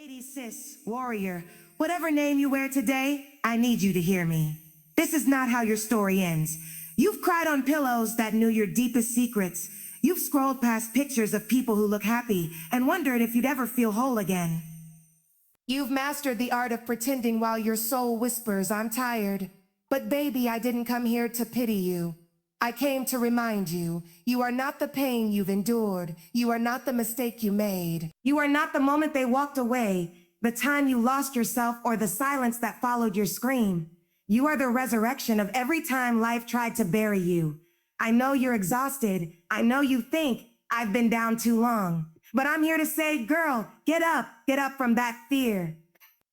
Lady, sis, warrior, whatever name you wear today, I need you to hear me. This is not how your story ends. You've cried on pillows that knew your deepest secrets. You've scrolled past pictures of people who look happy and wondered if you'd ever feel whole again. You've mastered the art of pretending while your soul whispers, I'm tired. But baby, I didn't come here to pity you. I came to remind you, you are not the pain you've endured. You are not the mistake you made. You are not the moment they walked away, the time you lost yourself, or the silence that followed your scream. You are the resurrection of every time life tried to bury you. I know you're exhausted. I know you think I've been down too long. But I'm here to say, girl, get up from that fear.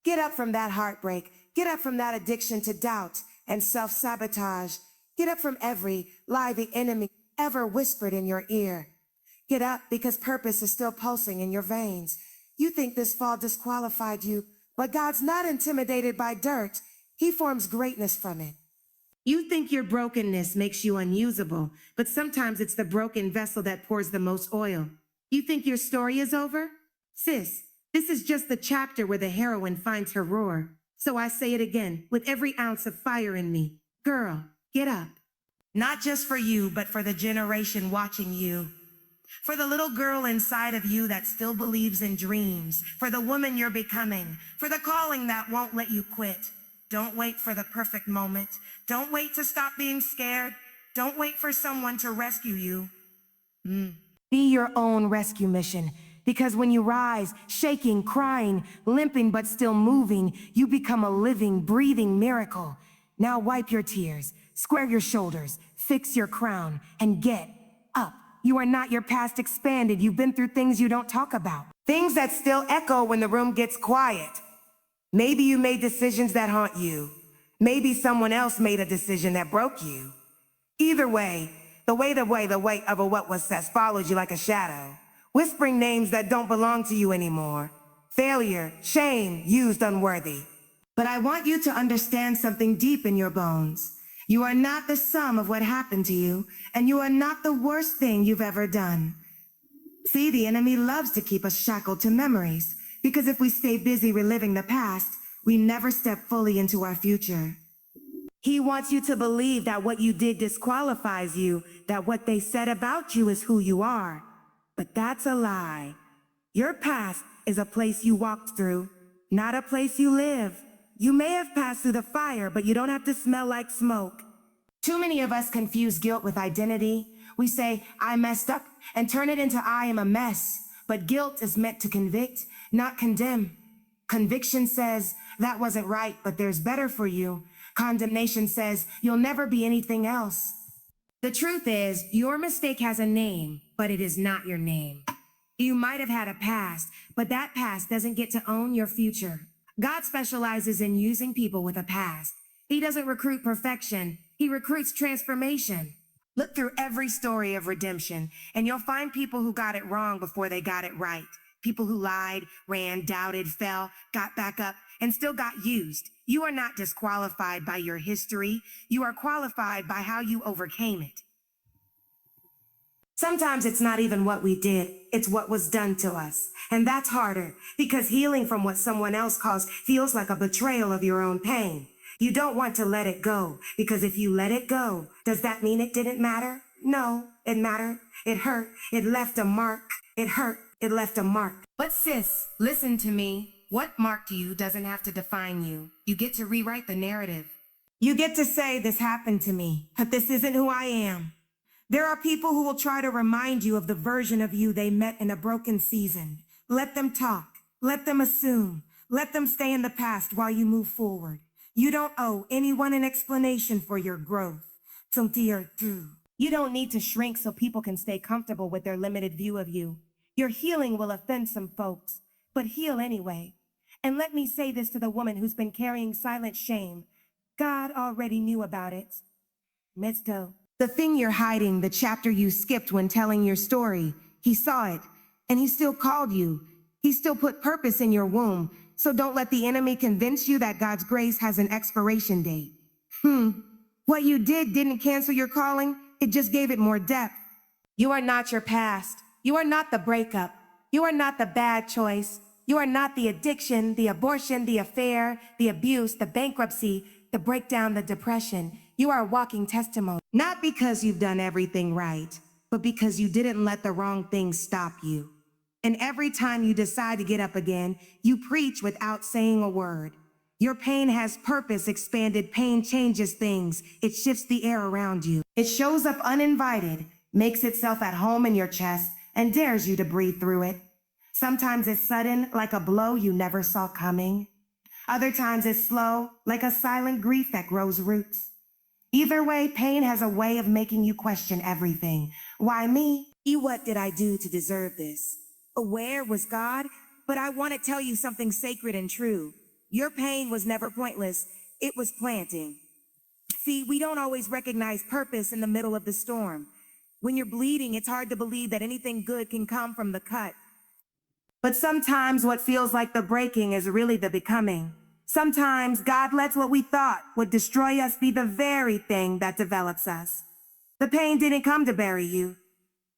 Get up from that heartbreak. Get up from that addiction to doubt and self-sabotage. Get up from every lie the enemy ever whispered in your ear. Get up because purpose is still pulsing in your veins. You think this fall disqualified you, but God's not intimidated by dirt. He forms greatness from it. You think your brokenness makes you unusable, but sometimes it's the broken vessel that pours the most oil. You think your story is over? Sis, this is just the chapter where the heroine finds her roar. So I say it again, with every ounce of fire in me. Girl, get up. Not just for you, but for the generation watching you. For the little girl inside of you that still believes in dreams. For the woman you're becoming. For the calling that won't let you quit. Don't wait for the perfect moment. Don't wait to stop being scared. Don't wait for someone to rescue you. Be your own rescue mission. Because when you rise, shaking, crying, limping, but still moving, you become a living, breathing miracle. Now wipe your tears, square your shoulders, fix your crown, and get up. You are not your past expanded. You've been through things you don't talk about. Things that still echo when the room gets quiet. Maybe you made decisions that haunt you. Maybe someone else made a decision that broke you. Either way, the weight of a what was said follows you like a shadow, whispering names that don't belong to you anymore. Failure, shame, used unworthy. But I want you to understand something deep in your bones. You are not the sum of what happened to you, and you are not the worst thing you've ever done. See, the enemy loves to keep us shackled to memories, because if we stay busy reliving the past, we never step fully into our future. He wants you to believe that what you did disqualifies you, that what they said about you is who you are. But that's a lie. Your past is a place you walked through, not a place you live. You may have passed through the fire, but you don't have to smell like smoke. Too many of us confuse guilt with identity. We say, I messed up, and turn it into I am a mess. But guilt is meant to convict, not condemn. Conviction says, that wasn't right, but there's better for you. Condemnation says, you'll never be anything else. The truth is, your mistake has a name, but it is not your name. You might have had a past, but that past doesn't get to own your future. God specializes in using people with a past. He doesn't recruit perfection. He recruits transformation. Look through every story of redemption, and you'll find people who got it wrong before they got it right. People who lied, ran, doubted, fell, got back up, and still got used. You are not disqualified by your history. You are qualified by how you overcame it. Sometimes it's not even what we did, it's what was done to us. And that's harder, because healing from what someone else caused feels like a betrayal of your own pain. You don't want to let it go, because if you let it go, does that mean it didn't matter? No, it mattered. It hurt. It left a mark. It hurt. It left a mark. But sis, listen to me. What marked you doesn't have to define you. You get to rewrite the narrative. You get to say, this happened to me, but this isn't who I am. There are people who will try to remind you of the version of you they met in a broken season. Let them talk. Let them assume. Let them stay in the past while you move forward. You don't owe anyone an explanation for your growth. You don't need to shrink so people can stay comfortable with their limited view of you. Your healing will offend some folks, but heal anyway. And let me say this to the woman who's been carrying silent shame. God already knew about it. Mesto. The thing you're hiding, the chapter you skipped when telling your story, he saw it, and he still called you. He still put purpose in your womb, so don't let the enemy convince you that God's grace has an expiration date. What you did didn't cancel your calling, it just gave it more depth. You are not your past. You are not the breakup. You are not the bad choice. You are not the addiction, the abortion, the affair, the abuse, the bankruptcy, the breakdown, the depression. You are a walking testimony. Not because you've done everything right, but because you didn't let the wrong things stop you. And every time you decide to get up again, you preach without saying a word. Your pain has purpose. Expanded pain changes things. It shifts the air around you. It shows up uninvited, makes itself at home in your chest, and dares you to breathe through it. Sometimes it's sudden, like a blow you never saw coming. Other times it's slow, like a silent grief that grows roots. Either way, pain has a way of making you question everything. Why me? What did I do to deserve this? Where was God? But I want to tell you something sacred and true. Your pain was never pointless. It was planting. See, we don't always recognize purpose in the middle of the storm. When you're bleeding, it's hard to believe that anything good can come from the cut. But sometimes what feels like the breaking is really the becoming. Sometimes God lets what we thought would destroy us be the very thing that develops us. The pain didn't come to bury you.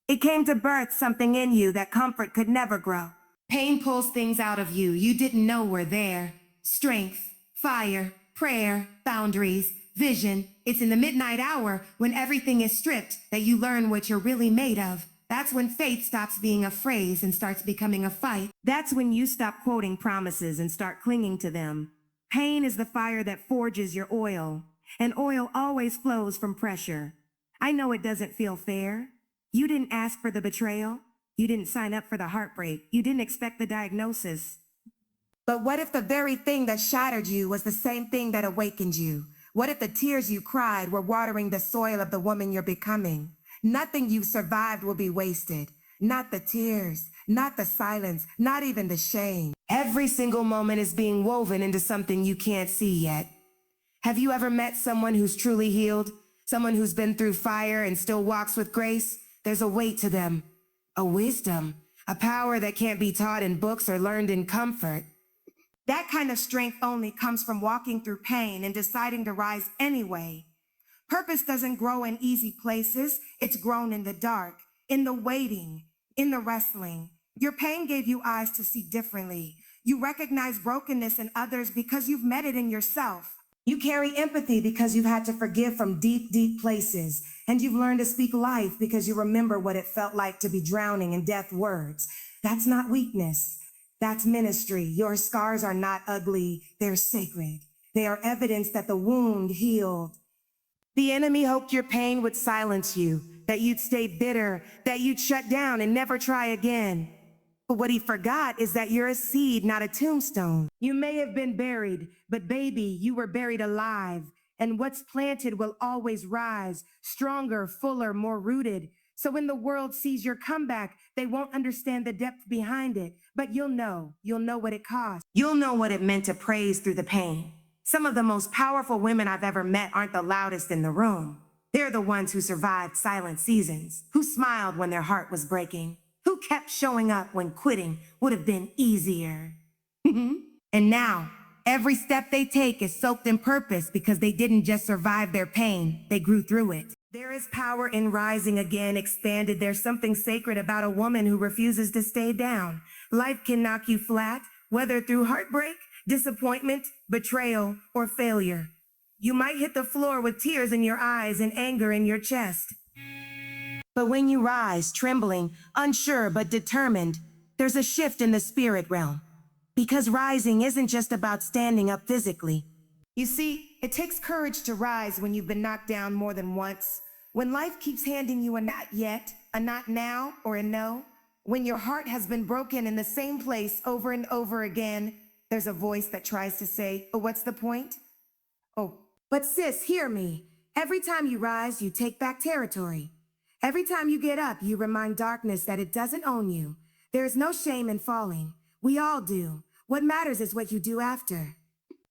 It came to birth something in you that comfort could never grow. Pain pulls things out of you didn't know were there. Strength, fire, prayer, boundaries, vision. It's in the midnight hour when everything is stripped that you learn what you're really made of. That's when faith stops being a phrase and starts becoming a fight. That's when you stop quoting promises and start clinging to them. Pain is the fire that forges your oil, and oil always flows from pressure. I know it doesn't feel fair. You didn't ask for the betrayal. You didn't sign up for the heartbreak. You didn't expect the diagnosis. But what if the very thing that shattered you was the same thing that awakened you? What if the tears you cried were watering the soil of the woman you're becoming? Nothing you've survived will be wasted. Not the tears, not the silence, not even the shame. Every single moment is being woven into something you can't see yet. Have you ever met someone who's truly healed? Someone who's been through fire and still walks with grace? There's a weight to them, a wisdom, a power that can't be taught in books or learned in comfort. That kind of strength only comes from walking through pain and deciding to rise anyway. Purpose doesn't grow in easy places. It's grown in the dark, in the waiting, in the wrestling. Your pain gave you eyes to see differently. You recognize brokenness in others because you've met it in yourself. You carry empathy because you've had to forgive from deep, deep places. And you've learned to speak life because you remember what it felt like to be drowning in death words. That's not weakness. That's ministry. Your scars are not ugly. They're sacred. They are evidence that the wound healed. The enemy hoped your pain would silence you, that you'd stay bitter, that you'd shut down and never try again. But what he forgot is that you're a seed, not a tombstone. You may have been buried, but baby, you were buried alive. And what's planted will always rise, stronger, fuller, more rooted. So when the world sees your comeback, they won't understand the depth behind it. But you'll know what it cost. You'll know what it meant to praise through the pain. Some of the most powerful women I've ever met aren't the loudest in the room. They're the ones who survived silent seasons, who smiled when their heart was breaking, who kept showing up when quitting would have been easier. And now, every step they take is soaked in purpose because they didn't just survive their pain, they grew through it. There is power in rising again, expanded. There's something sacred about a woman who refuses to stay down. Life can knock you flat, whether through heartbreak, disappointment, betrayal, or failure. You might hit the floor with tears in your eyes and anger in your chest. But when you rise, trembling, unsure but determined, there's a shift in the spirit realm. Because rising isn't just about standing up physically. You see, it takes courage to rise when you've been knocked down more than once. When life keeps handing you a not yet, a not now, or a no. When your heart has been broken in the same place over and over again, there's a voice that tries to say, oh, what's the point? Oh, but sis, hear me. Every time you rise, you take back territory. Every time you get up, you remind darkness that it doesn't own you. There is no shame in falling. We all do. What matters is what you do after.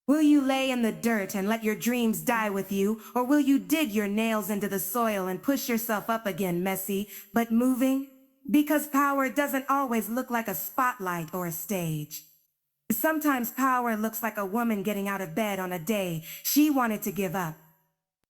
Will you lay in the dirt and let your dreams die with you, or will you dig your nails into the soil and push yourself up again, messy, but moving? Because power doesn't always look like a spotlight or a stage. Sometimes power looks like a woman getting out of bed on a day she wanted to give up.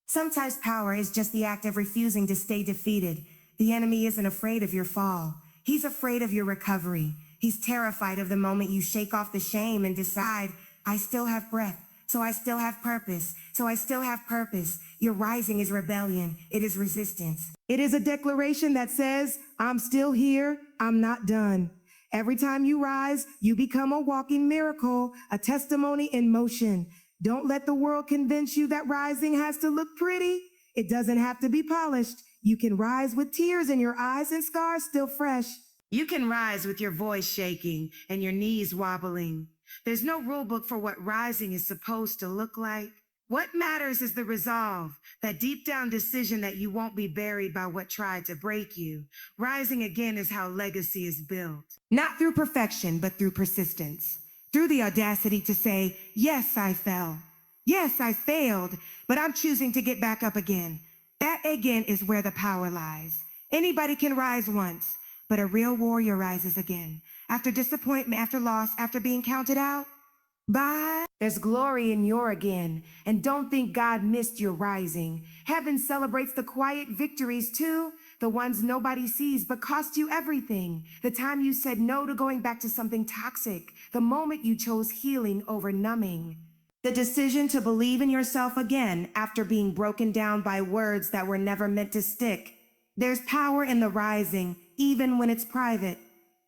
Sometimes power is just the act of refusing to stay defeated. The enemy isn't afraid of your fall. He's afraid of your recovery. He's terrified of the moment you shake off the shame and decide, I still have breath, so I still have purpose, so I still have purpose. Your rising is rebellion. It is resistance. It is a declaration that says, I'm still here. I'm not done. Every time you rise, you become a walking miracle, a testimony in motion. Don't let the world convince you that rising has to look pretty. It doesn't have to be polished. You can rise with tears in your eyes and scars still fresh. You can rise with your voice shaking and your knees wobbling. There's no rule book for what rising is supposed to look like. What matters is the resolve, that deep down decision that you won't be buried by what tried to break you. Rising again is how legacy is built. Not through perfection, but through persistence. Through the audacity to say, yes, I fell. Yes, I failed, but I'm choosing to get back up again. That again is where the power lies. Anybody can rise once, but a real warrior rises again. After disappointment, after loss, after being counted out. But there's glory in your again, and don't think God missed your rising. Heaven celebrates the quiet victories too, the ones nobody sees but cost you everything. The time you said no to going back to something toxic, the moment you chose healing over numbing. The decision to believe in yourself again after being broken down by words that were never meant to stick. There's power in the rising, even when it's private.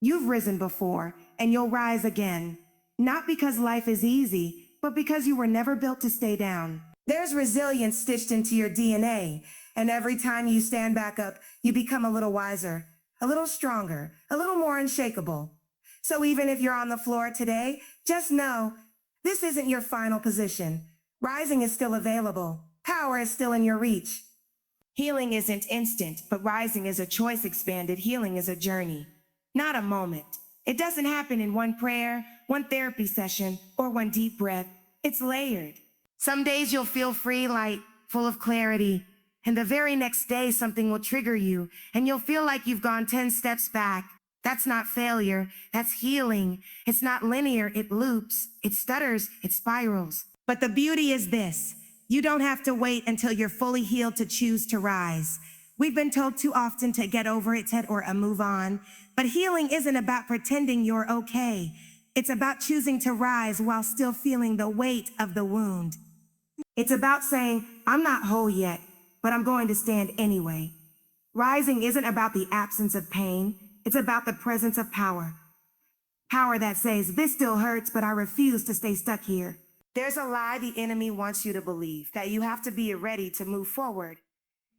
You've risen before, and you'll rise again. Not because life is easy, but because you were never built to stay down. There's resilience stitched into your DNA, and every time you stand back up, you become a little wiser, a little stronger, a little more unshakable. So even if you're on the floor today, just know, this isn't your final position. Rising is still available. Power is still in your reach. Healing isn't instant, but rising is a choice expanded. Healing is a journey, not a moment. It doesn't happen in one prayer, one therapy session, or one deep breath. It's layered. Some days you'll feel free, light, full of clarity. And the very next day, something will trigger you, and you'll feel like you've gone 10 steps back. That's not failure. That's healing. It's not linear. It loops. It stutters. It spirals. But the beauty is this. You don't have to wait until you're fully healed to choose to rise. We've been told too often to get over it or move on. But healing isn't about pretending you're okay. It's about choosing to rise while still feeling the weight of the wound. It's about saying, I'm not whole yet, but I'm going to stand anyway. Rising isn't about the absence of pain. It's about the presence of power. Power that says, this still hurts, but I refuse to stay stuck here. There's a lie the enemy wants you to believe, that you have to be ready to move forward.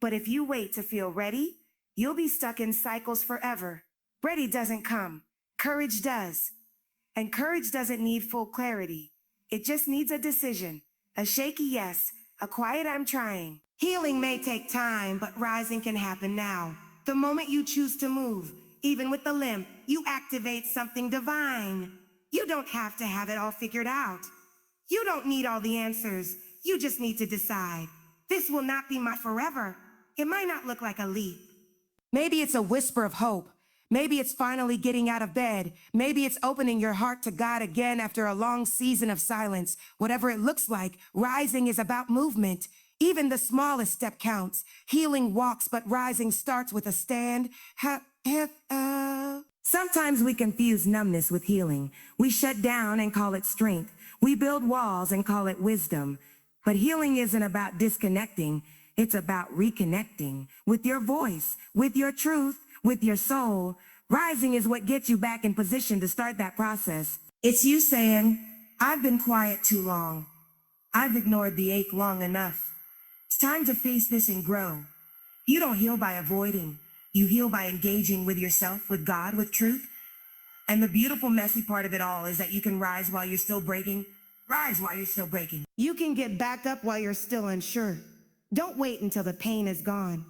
But if you wait to feel ready, you'll be stuck in cycles forever. Ready doesn't come. Courage does. And courage doesn't need full clarity. It just needs a decision, a shaky yes, a quiet I'm trying. Healing may take time, but rising can happen now. The moment you choose to move, even with the limp, you activate something divine. You don't have to have it all figured out. You don't need all the answers. You just need to decide. This will not be my forever. It might not look like a leap. Maybe it's a whisper of hope. Maybe it's finally getting out of bed. Maybe it's opening your heart to God again after a long season of silence. Whatever it looks like, rising is about movement. Even the smallest step counts. Healing walks, but rising starts with a stand. Sometimes we confuse numbness with healing. We shut down and call it strength. We build walls and call it wisdom. But healing isn't about disconnecting. It's about reconnecting with your voice, with your truth, with your soul. Rising is what gets you back in position to start that process. It's you saying, I've been quiet too long. I've ignored the ache long enough. It's time to face this and grow. You don't heal by avoiding. You heal by engaging with yourself, with God, with truth. And the beautiful, messy part of it all is that you can rise while you're still breaking. Rise while you're still breaking. You can get back up while you're still unsure. Don't wait until the pain is gone.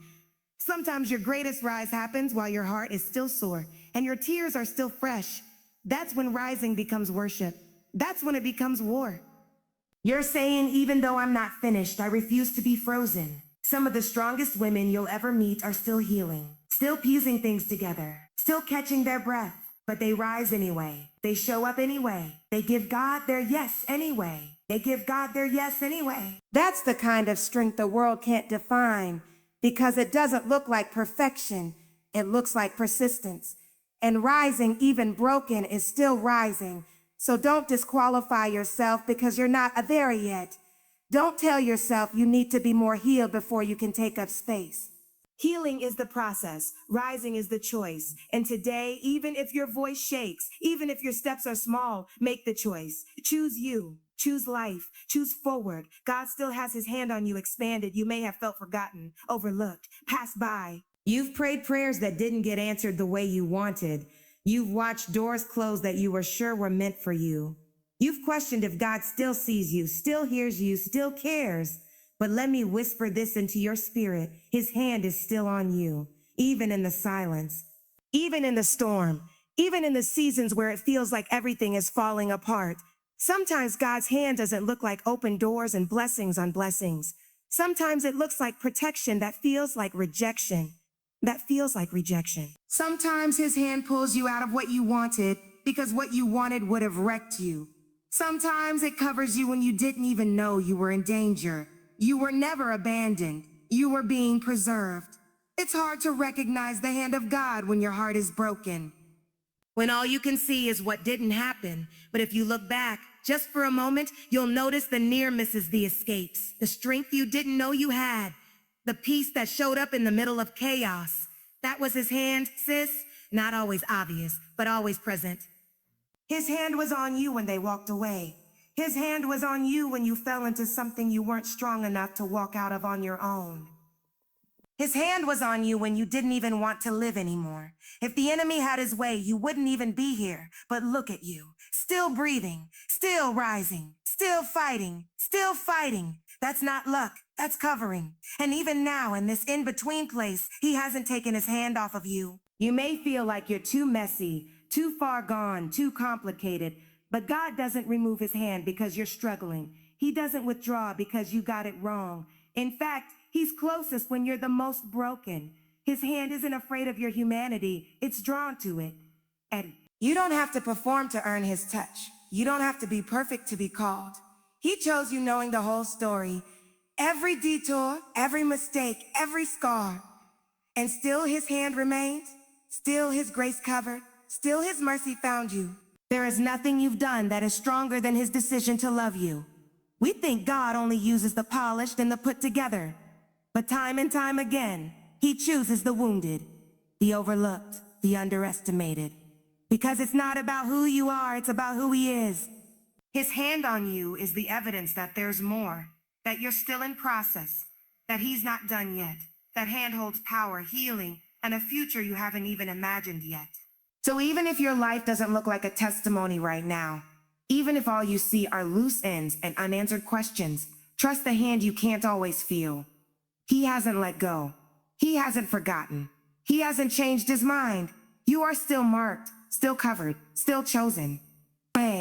Sometimes your greatest rise happens while your heart is still sore and your tears are still fresh. That's when rising becomes worship. That's when it becomes war. You're saying, even though I'm not finished, I refuse to be frozen. Some of the strongest women you'll ever meet are still healing, still piecing things together, still catching their breath. But they rise anyway. They show up anyway. They give God their yes anyway. They give God their yes anyway. That's the kind of strength the world can't define, because it doesn't look like perfection. It looks like persistence. And rising, even broken, is still rising. So don't disqualify yourself because you're not there yet. Don't tell yourself you need to be more healed before you can take up space. Healing is the process, rising is the choice. And today, even if your voice shakes, even if your steps are small, make the choice. Choose you, choose life, choose forward. God still has his hand on you expanded. You may have felt forgotten, overlooked, passed by. You've prayed prayers that didn't get answered the way you wanted. You've watched doors close that you were sure were meant for you. You've questioned if God still sees you, still hears you, still cares. But let me whisper this into your spirit. His hand is still on you, even in the silence, even in the storm, even in the seasons where it feels like everything is falling apart. Sometimes God's hand doesn't look like open doors and blessings on blessings. Sometimes it looks like protection that feels like rejection. Sometimes his hand pulls you out of what you wanted because what you wanted would have wrecked you. Sometimes it covers you when you didn't even know you were in danger. You were never abandoned. You were being preserved. It's hard to recognize the hand of God when your heart is broken, when all you can see is what didn't happen. But if you look back, just for a moment, you'll notice the near misses, the escapes, the strength you didn't know you had, the peace that showed up in the middle of chaos. That was his hand, sis. Not always obvious, but always present. His hand was on you when they walked away. His hand was on you when you fell into something you weren't strong enough to walk out of on your own. His hand was on you when you didn't even want to live anymore. If the enemy had his way, you wouldn't even be here. But look at you, still breathing, still rising, still fighting, still fighting. That's not luck, that's covering. And even now, in this in-between place, he hasn't taken his hand off of you. You may feel like you're too messy, too far gone, too complicated, but God doesn't remove his hand because you're struggling. He doesn't withdraw because you got it wrong. In fact, he's closest when you're the most broken. His hand isn't afraid of your humanity, it's drawn to it. And you don't have to perform to earn his touch. You don't have to be perfect to be called. He chose you knowing the whole story, every detour, every mistake, every scar. And still his hand remains, still his grace covered, still his mercy found you. There is nothing you've done that is stronger than his decision to love you. We think God only uses the polished and the put together. But time and time again, he chooses the wounded, the overlooked, the underestimated. Because it's not about who you are, it's about who he is. His hand on you is the evidence that there's more, that you're still in process, that he's not done yet. That hand holds power, healing, and a future you haven't even imagined yet. So even if your life doesn't look like a testimony right now, even if all you see are loose ends and unanswered questions, trust the hand you can't always feel. He hasn't let go. He hasn't forgotten. He hasn't changed his mind. You are still marked, still covered, still chosen. Bang.